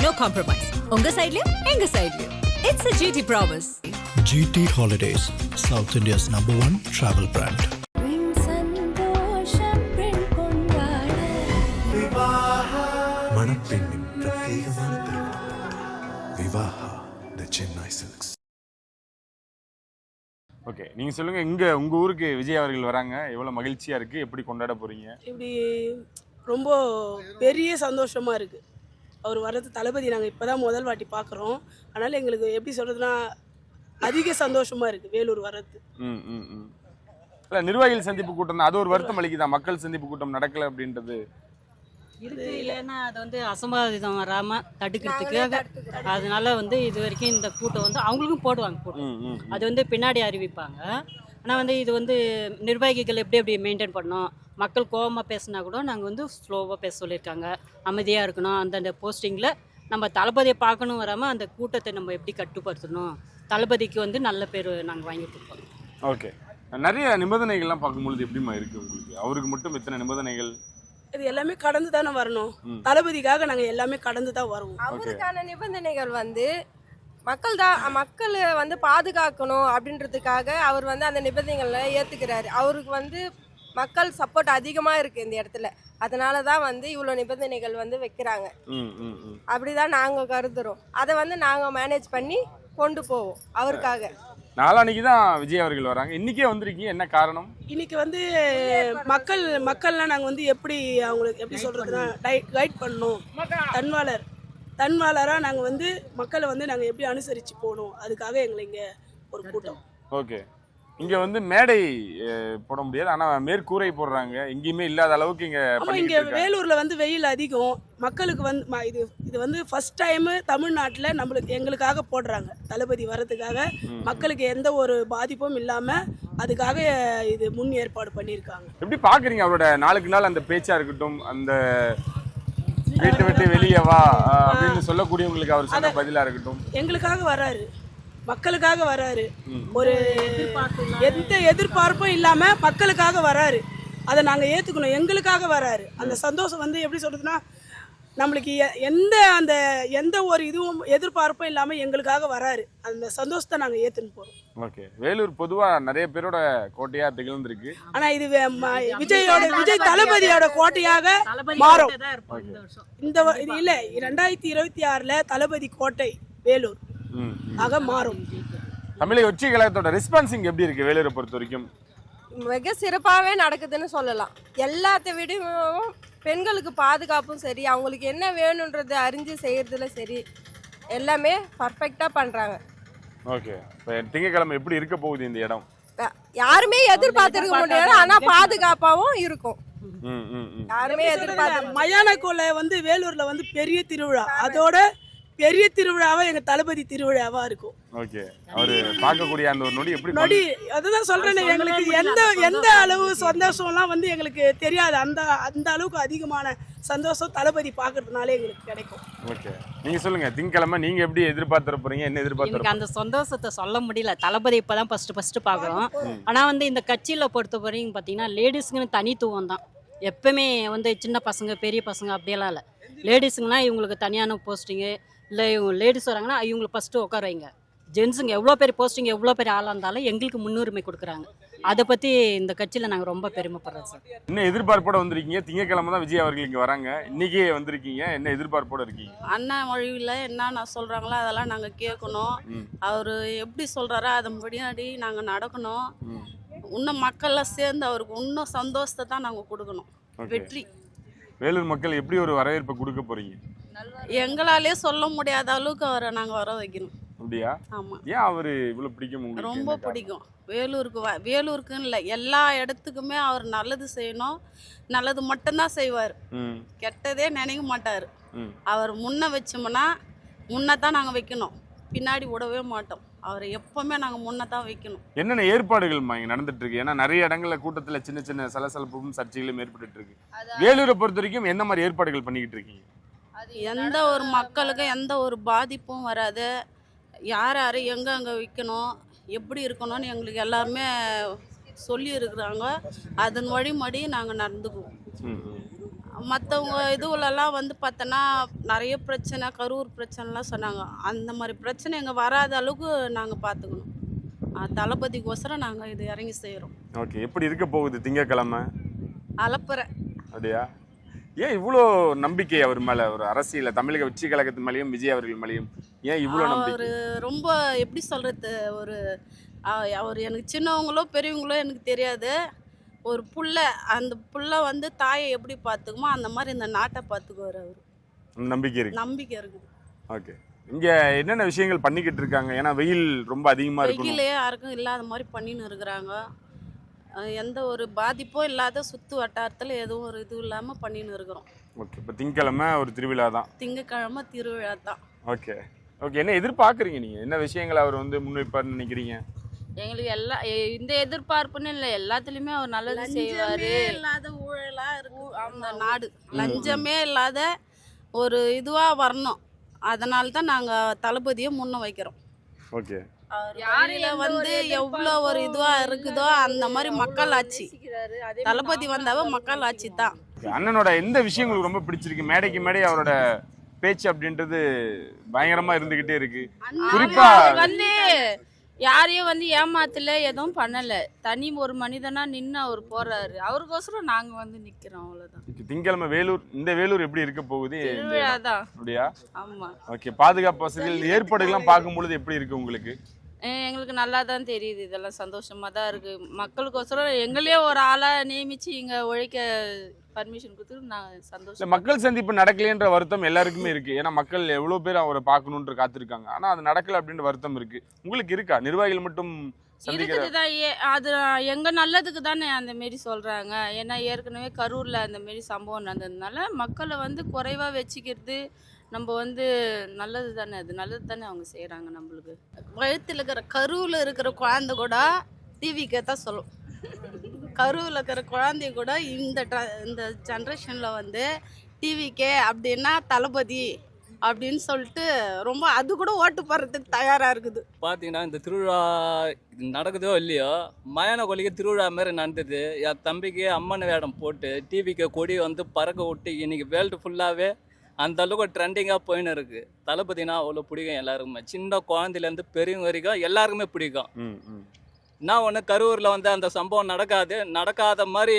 no compromise. உங்க சைடுலயும் எங்க சைடுலயும். It's a GT promise. GT Holidays, South India's #1 travel brand. மணப்பெண்ணின் பிரத்யேகமான திருமணம் விவாஹா தி சென்னை சில்க்ஸ். ஓகே, நீங்க சொல்லுங்க, இங்க உங்க ஊருக்கு விஜய் அவர்கள் வராங்க, எவ்வளவு மகிழ்ச்சியா இருக்கு, எப்படி கொண்டாட போறீங்க? இப்படி ரொம்ப பெரிய சந்தோஷமா இருக்கு. அவர் வர்றது தளபதி நாங்கள் இப்போ தான் முதல் வாட்டி பார்க்குறோம். அதனால் எங்களுக்கு எப்படி சொல்கிறதுனா அதிக சந்தோஷமாக இருக்குது வேலூர் வர்றது. இல்லை, நிர்வாகிகள் சந்திப்பு கூட்டம் தான், அது ஒரு வருத்தம் அளிக்குதா? மக்கள் சந்திப்பு கூட்டம் நடக்கலை அப்படின்றது இருக்கு. இல்லைன்னா அது வந்து அசம்பாவிதம் வராமல் தடுக்கிறதுக்காக, அதனால வந்து இது வரைக்கும் இந்த கூட்டம் வந்து அவங்களுக்கும் போடுவாங்க கூட்டம், அது வந்து பின்னாடி அறிவிப்பாங்க. ஆனால் வந்து இது வந்து நிர்வாகிகள் எப்படி மெயின்டைன் பண்ணோம், மக்கள் கோபமாக பேசினா கூட நாங்கள் வந்து ஸ்லோவாக பேச சொல்லியிருக்காங்க, அமைதியாக இருக்கணும், அந்தந்த போஸ்டிங்கில் நம்ம தளபதியை பார்க்கணும் வராமல் அந்த கூட்டத்தை நம்ம எப்படி கட்டுப்படுத்தணும், தளபதிக்கு வந்து நல்ல பேர் நாங்கள் வாங்கி கொடுப்போம். ஓகே, நிறைய நிபந்தனைகள்லாம் பார்க்கும்பொழுது எப்படிமா இருக்குது உங்களுக்கு? அவருக்கு மட்டும் இத்தனை நிபந்தனைகள்? இது எல்லாமே கடந்து தானே வரணும். தளபதிக்காக நாங்கள் எல்லாமே கடந்து தான் வருவோம். அவருக்கான நிபந்தனைகள் வந்து மக்கள் வந்து பாதுகாக்கணும் அப்படின்றதுக்காக அவர் வந்து அந்த நிபந்தனைகளை ஏற்றுக்கிறாரு. அவருக்கு வந்து மக்கள் சப்போர்ட் அதிகமாக இருக்குது இந்த இடத்துல, அதனால தான் வந்து இவ்வளோ நிபந்தனைகள் வந்து வைக்கிறாங்க. அப்படிதான் நாங்கள் கருதுகிறோம். அதை வந்து நாங்கள் மேனேஜ் பண்ணி கொண்டு போவோம் அவருக்காக. நாளான்னைக்கு தான் விஜய் அவர்கள் வராங்க, இன்னைக்கே வந்திருக்கீங்க, என்ன காரணம்? இன்னைக்கு வந்து மக்கள்லாம் நாங்கள் வந்து எப்படி அவங்களுக்கு எப்படி சொல்கிறதுனா கைட் பண்ணணும், தன்வாளராக நாங்கள் வந்து மக்களை வந்து நாங்கள் எப்படி அனுசரித்து போகணும், அதுக்காக எங்களை இங்கே ஒரு கூட்டம். ஓகே, இங்கே வந்து மேடை போட முடியாது, ஆனால் மேற்கூரை போடுறாங்க, எங்கேயுமே இல்லாத அளவுக்கு இங்கே. ஆமாம், இங்கே வேலூரில் வந்து வெயில் அதிகம், மக்களுக்கு வந்து இது வந்து ஃபர்ஸ்ட் டைமு தமிழ்நாட்டில் எங்களுக்காக போடுறாங்க. தளபதி வர்றதுக்காக மக்களுக்கு எந்த ஒரு பாதிப்பும் இல்லாமல் அதுக்காக இது முன் ஏற்பாடு பண்ணியிருக்காங்க. எப்படி பார்க்குறீங்க அவரோட நாளுக்கு நாள் அந்த பேச்சாக இருக்கட்டும், அந்த வீட்டை விட்டு வெளியே வா அப்படின்னு சொல்லக்கூடியவங்களுக்கு அவர் சொன்ன பதிலாக இருக்கட்டும்? எங்களுக்காக வராரு, மக்களுக்காக வராரு, ஒரு எந்த எதிர்பார்ப்பும் இல்லாம மக்களுக்காக வராரு, அதை நாங்க ஏத்துக்கணும். எங்களுக்காக வராரு, அந்த சந்தோஷம் வந்து எப்படி சொல்றதுன்னா நம்மளுக்கு எந்த ஒரு இதுவும் எதிர்பார்ப்பும் இல்லாம எங்களுக்காக வராரு, அந்த சந்தோஷத்தை நாங்க ஏத்துன்னு போறோம். ஓகே, வேலூர் பொதுவா நிறைய பேரோட கோட்டையா திகழ்ந்திருக்கு, ஆனா இது விஜய் தளபதியோட கோட்டையாக மாறும். இந்த இது இல்ல 2026 தளபதி கோட்டை வேலூர் ஆக மாறும். தமிழக உச்சி கழகத்தோட ரெஸ்பான்சிங் எப்படி இருக்கு வேலூரை பொறுத்த வரைக்கும்? மிக சிறப்பாகவே நடக்குதுன்னு சொல்லலாம். எல்லாத்த விடவும் பெண்களுக்கு பாதுகாப்பும் சரி, அவங்களுக்கு என்ன வேணுன்றது அறிஞ்சு செய்யறதுல சரி, எல்லாமே பர்ஃபெக்டாக பண்ணுறாங்க. ஓகே, இப்போ திங்கக்கிழமை எப்படி இருக்க போகுது இந்த இடம்? யாருமே எதிர்பார்த்துருக்க முடியாது, ஆனால் பாதுகாப்பாகவும் இருக்கும். யாருமே எதிர்பார்த்து மயான கொலை வந்து வேலூர்ல வந்து பெரிய திருவிழா, அதோட பெரிய திருவிழாவா எங்க தளபதி திருவிழாவா இருக்கும். ஓகே, அவரு பார்க்கக்கூடிய அந்த ஒரு நொடி எப்படி நொடி, அதுதான் சொல்றேன், எங்களுக்கு எந்த அளவு சந்தோஷம்லாம் வந்து எங்களுக்கு தெரியாது, அந்த அளவுக்கு அதிகமான சந்தோஷம் தளபதி பார்க்கறதுனால எங்களுக்கு கிடைக்கும். ஓகே, நீங்க சொல்லுங்க, திங்கக்கிழமை நீங்க எப்படி எதிர்பார்த்து போறீங்க, என்ன எதிர்பார்த்து? எனக்கு அந்த சந்தோஷத்தை சொல்ல முடியல. தளபதி இப்பதான் ஃபர்ஸ்ட் பார்க்குறோம். ஆனா வந்து இந்த கட்சியில பொறுத்த வரைக்கும் பார்த்தீங்கன்னா லேடிஸுக்குன்னு தனித்துவம் தான். எப்பவுமே வந்து சின்ன பசங்க பெரிய பசங்க அப்படியெல்லாம் இல்லை. லேடிஸுங்கன்னா இவங்களுக்கு தனியான போஸ்டிங்கு, இல்லை இவங்க லேடிஸ் வராங்கன்னா இவங்களை ஃபஸ்ட்டு உட்கார வைங்க. ஜென்ஸுங்க எவ்வளோ பேர் போஸ்டிங் எவ்வளோ பேர் ஆளாக இருந்தாலும் எங்களுக்கு முன்னுரிமை கொடுக்குறாங்க. அதை பற்றி இந்த கட்சியில் நாங்கள் ரொம்ப பெருமைப்படுறோம் சார். என்ன எதிர்பார்ப்போட வந்திருக்கீங்க? திங்கக்கிழமை தான் விஜய் அவர்கள் இங்கே வராங்க, இன்றைக்கே வந்திருக்கீங்க, என்ன எதிர்பார்ப்போட இருக்கீங்க? அண்ணா மொழியில் என்னென்ன சொல்கிறாங்களோ அதெல்லாம் நாங்கள் கேட்கணும். அவர் எப்படி சொல்கிறாரோ அதை முன்னாடி நாங்கள் நடக்கணும். இன்னும் மக்கள்லாம் சேர்ந்து அவருக்கு இன்னும் சந்தோஷத்தை தான் நாங்கள் கொடுக்கணும். வெற்றி. வேலூர் மக்கள் எப்படி ஒரு வரவேற்பை கொடுக்க போறீங்க? எங்களாலே சொல்ல முடியாத அளவுக்கு அவரை நாங்கள் வர வைக்கணும். அப்படியா? ஆமாம். ஏன் அவர் இவ்வளோ பிடிக்கும் உங்களுக்கு? ரொம்ப பிடிக்கும். வேலூருக்குன்னு இல்லை, எல்லா இடத்துக்குமே அவர் நல்லது செய்யணும், நல்லது மட்டும்தான் செய்வார், கெட்டதே நினைக்க மாட்டார். அவர் முன்ன வச்சோம்னா முன்னதான் நாங்கள் வைக்கணும், பின்னாடி விடவே மாட்டோம். அவரை எப்பவுமே நாங்கள் முன்னதான் வைக்கணும். என்னென்ன ஏற்பாடுகள் இங்கே நடந்துட்டு இருக்கு? ஏன்னா நிறைய இடங்கள்ல கூட்டத்தில் சின்ன சின்ன சலசலப்பும் சர்ச்சைகளும் ஏற்பட்டு இருக்கு. வேலூரை பொறுத்த வரைக்கும் எந்த மாதிரி ஏற்பாடுகள் பண்ணிக்கிட்டு இருக்கீங்க? எந்த ஒரு மக்களுக்கும் எந்த ஒரு பாதிப்பும் வராது. யார் எங்கே வைக்கணும், எப்படி இருக்கணும்னு எங்களுக்கு எல்லாருமே சொல்லி இருக்கிறாங்க. அதன் வழிமடி நாங்கள் நடந்துக்குவோம். மற்றவங்க இதுலலாம் வந்து பார்த்தோன்னா நிறைய பிரச்சனை, கரூர் பிரச்சனைலாம் சொன்னாங்க. அந்த மாதிரி பிரச்சனை எங்கே வராத அளவுக்கு நாங்கள் பார்த்துக்கணும். தளபதிக்கோசரம் நாங்கள் இது இறங்கி செய்கிறோம். ஓகே, எப்படி இருக்க போகுது திங்கக்கிழமை? அலப்பறை. அப்படியா? ஏன் இவ்வளோ நம்பிக்கை அவர் மேலே, ஒரு அரசியல தமிழக வெற்றி கழகத்தின் மேலேயும் விஜய் அவர்கள் மேலேயும் ஏன் இவ்வளோ நம்பிக்கை? அவர் ரொம்ப எப்படி சொல்கிறது, ஒரு அவர் எனக்கு சின்னவங்களோ பெரியவங்களோ எனக்கு தெரியாது. ஒரு புள்ள, அந்த புள்ள வந்து தாயை எப்படி பார்த்துக்குமோ அந்த மாதிரி இந்த நாட்டை பார்த்துக்குவார் அவர். நம்பிக்கை இருக்கு. நம்பிக்கை இருக்குது. ஓகே, இங்கே என்னென்ன விஷயங்கள் பண்ணிக்கிட்டு இருக்காங்க? ஏன்னா வெயில் ரொம்ப அதிகமாக இருக்கு. வெயிலே யாருக்கும் இல்லாத மாதிரி பண்ணின்னு இருக்கிறாங்க. எந்த ஒரு பாதிப்பும் இல்லாத சுற்று வட்டாரத்தில் எதுவும் ஒரு இது இல்லாமல் பண்ணின்னு இருக்கிறோம். ஓகே, இப்போ திங்கக்கிழமை ஒரு திருவிழா தான். திங்கக்கிழமை திருவிழா தான். ஓகே ஓகே, என்ன எதிர்பார்க்குறீங்க நீங்கள்? என்ன விஷயங்களை அவர் வந்து முன்வைப்பார்னு நினைக்கிறீங்க? எங்களுக்கு இந்த எதிர்பார்ப்புன்னு இல்லை, எல்லாத்துலேயுமே அவர் நல்லது செய்வார். இல்லாத ஊழலாக இருக்கு அந்த நாடு. லஞ்சமே இல்லாத ஒரு இதுவாக வரணும். அதனால தான் நாங்கள் தளபதியை முன்ன வைக்கிறோம். ஓகே, யாரில வந்து எவ்வளோ ஒரு இதுவாக இருக்குதோ அந்த மாதிரி மக்கள் ஆட்சி. தளபதி வந்தாவே மக்கள் ஆட்சி தான். அண்ணனோட எந்த விஷயங்களுக்கு ரொம்ப பிடிச்சிருக்கு? மேடைக்கு மேடை அவரோட பேச்சு அப்படின்றது பயங்கரமா இருந்துகிட்டே இருக்கு. குறிப்பா வந்து யாரையும் வந்து ஏமாத்தல, எதுவும் பண்ணல. தனி ஒரு மனிதனா நின்று அவர் போறாரு. அவருக்கோசரம் நாங்க வந்து நிக்கிறோம், அவ்வளவுதான். திங்கக்கிழமை வேலூர், இந்த வேலூர் எப்படி இருக்க போகுது? திருவிழா தான். அப்படியா? ஆமா. ஓகே, பாதுகாப்பு வசதிகள் ஏற்பாடுகள்லாம் பார்க்கும்பொழுது எப்படி இருக்கு உங்களுக்கு? எங்களுக்கு நல்லா தான் தெரியுது. இதெல்லாம் சந்தோஷமா தான் இருக்கு. மக்களுக்கோசரம் எங்களையே ஒரு ஆளா நியமிச்சு இங்க உழைக்க பர்மிஷன் கொடுத்து நான் சந்தோஷம். மக்கள் சந்திப்பு நடக்கலைன்ற வருத்தம் எல்லாருக்குமே இருக்கு. ஏன்னா மக்கள் எவ்வளவு பேர் அவரை பார்க்கணுன்ற காத்திருக்காங்க. ஆனா அது நடக்கல அப்படின்ற வருத்தம் இருக்கு. உங்களுக்கு இருக்கா? நிர்வாகிகள் மட்டும் இருக்குதுதான். அது எங்க நல்லதுக்கு தானே அந்த மாரி சொல்றாங்க. ஏன்னா ஏற்கனவே கரூர்ல அந்த மாரி சம்பவம் நடந்ததுனால மக்களை வந்து குறைவா வச்சுக்கிறது நம்ம வந்து நல்லது தானே. அது நல்லது தானே அவங்க செய்கிறாங்க நம்மளுக்கு. வயிற்றுல இருக்கிற கருவில் இருக்கிற குழந்தை கூட டிவிக்கே தான் சொல்லும். கருவில் இருக்கிற குழந்தைய கூட இந்த ஜென்ரேஷனில் வந்து டிவிக்கே அப்படின்னா தளபதி அப்படின்னு சொல்லிட்டு ரொம்ப அது கூட ஓட்டு போடுறதுக்கு தயாராக இருக்குது. பார்த்தீங்கன்னா இந்த திருவிழா நடக்குதோ இல்லையோ, மயான கொல்லிக்கு திருவிழா மாரி நடந்தது. என் தம்பிக்கு அம்மன் வேடம் போட்டு டிவிக்கு கொடி வந்து பறக்க விட்டு இன்னைக்கு வேர்ல்டு ஃபுல்லாகவே அந்த அளவுக்கு ட்ரெண்டிங்காக போயின்னு இருக்குது. தளபதினா அவ்வளோ பிடிக்கும் எல்லாருக்குமே. சின்ன குழந்தையிலேருந்து பெரியவங்க வரைக்கும் எல்லாருக்குமே பிடிக்கும். நான் ஒன்று கரூரில் வந்து அந்த சம்பவம் நடக்காத மாதிரி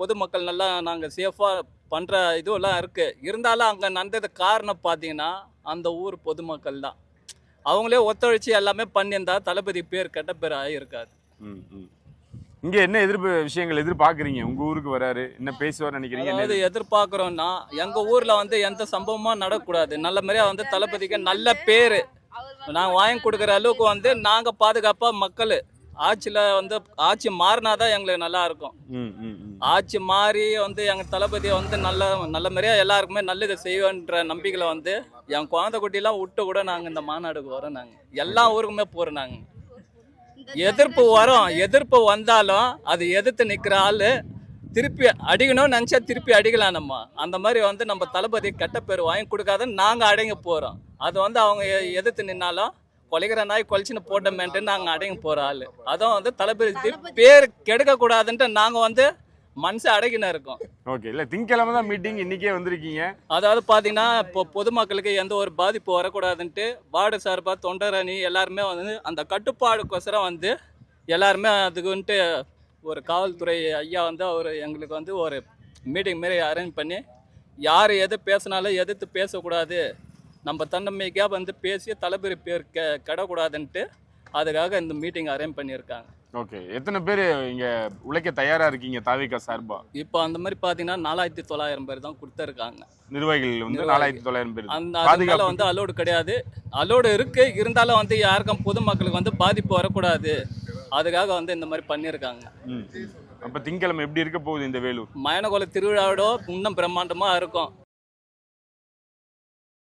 பொதுமக்கள் நல்லா நாங்கள் சேஃபாக பண்ணுற இதுவெல்லாம் இருக்குது. இருந்தாலும் அங்கே நடந்தது காரணம் பார்த்தீங்கன்னா அந்த ஊர் பொதுமக்கள் தான். அவங்களே ஒத்துழைச்சி எல்லாமே பண்ணியிருந்தா தளபதி பேர் கெட்ட பேர் ஆகியிருக்காது. இங்கே என்ன விஷயங்கள் எதிர்பார்க்குறீங்க? உங்கள் ஊருக்கு வராரு, என்ன பேசுவார்னு நினைக்கிறீங்க? அதாவது எதிர்பார்க்குறோன்னா எங்கள் ஊரில் வந்து எந்த சம்பவமாக நடக்கக்கூடாது. நல்ல மாதிரியாக வந்து தளபதிக்கு நல்ல பேர் நாங்கள் வாங்கி கொடுக்குற அளவுக்கு வந்து நாங்கள் பாதுகாப்பாக மக்கள் ஆட்சியில் வந்து ஆட்சி மாறினாதான் எங்களுக்கு நல்லா இருக்கும். ஆட்சி மாறி வந்து எங்கள் தளபதியை வந்து நல்ல மாதிரியாக எல்லாருக்குமே நல்லது செய்வோன்ற நம்பிக்கையில் வந்து என் குழந்தை குட்டிலாம் விட்டு கூட நாங்கள் இந்த மாநாடுக்கு வரோம். நாங்கள் எல்லா ஊருக்குமே போகிறோம். நாங்கள் எதிர்ப்பு வந்தாலும் அது எதிர்த்து நிற்கிற ஆள் திருப்பி அடிக்கணும்னு நினச்சா திருப்பி அடிக்கலாம். நம்ம அந்த மாதிரி வந்து நம்ம தளபதி கெட்ட பேர் வாங்கி கொடுக்காதுன்னு நாங்கள் அடங்கி போகிறோம். அது வந்து அவங்க எதிர்த்து நின்னாலும் கொலைக்கிற நாய் கொலைச்சின்னு போட்டோமேன்ட்டு நாங்கள் அடங்கி போகிற ஆள். அதுவும் வந்து தளபதி பேர் கெடுக்கக்கூடாதுன்ட்டு நாங்கள் வந்து மனசு அடங்கினா இருக்கோம். ஓகே, இல்லை திங்கக்கிழமை தான் மீட்டிங், இன்னைக்கே வந்திருக்கீங்க. அதாவது பார்த்தீங்கன்னா இப்போ பொதுமக்களுக்கு எந்த ஒரு பாதிப்பு வரக்கூடாதுன்ட்டு வார்டு சார்பாக தொண்டர் அணி எல்லாருமே வந்து அந்த கட்டுப்பாடுக்கோசரம் வந்து எல்லாருமே அதுக்குன்ட்டு ஒரு காவல்துறை ஐயா வந்து அவர் எங்களுக்கு வந்து ஒரு மீட்டிங் மாரி அரேஞ்ச் பண்ணி யார் எது பேசினாலும் எதிர்த்து பேசக்கூடாது, நம்ம தன்னம்பிக்கையாக வந்து பேசி தளபதி பேர் கெடக்கூடாதுன்ட்டு அதுக்காக இந்த மீட்டிங் அரேஞ்ச் பண்ணியிருக்காங்க. ஓகே, எத்தனை பேர் இங்கே உழைக்க தயாராக இருக்கீங்க தாவிக சார்பா? இப்போ அந்த மாதிரி பார்த்தீங்கன்னா 4900 பேர் தான் கொடுத்துருக்காங்க. நிர்வாகிகள் வந்து 4900 பேர். அதனால வந்து அலோடு கிடையாது. அலோடு இருக்கு, இருந்தாலும் வந்து யாருக்கும் பொதுமக்களுக்கு வந்து பாதிப்பு வரக்கூடாது, அதுக்காக வந்து இந்த மாதிரி பண்ணியிருக்காங்க. அப்போ திங்கக்கிழமை எப்படி இருக்க போகுது இந்த வேலூர்? மயனகோல திருவிழாவோட இன்னும் பிரம்மாண்டமாக இருக்கும்.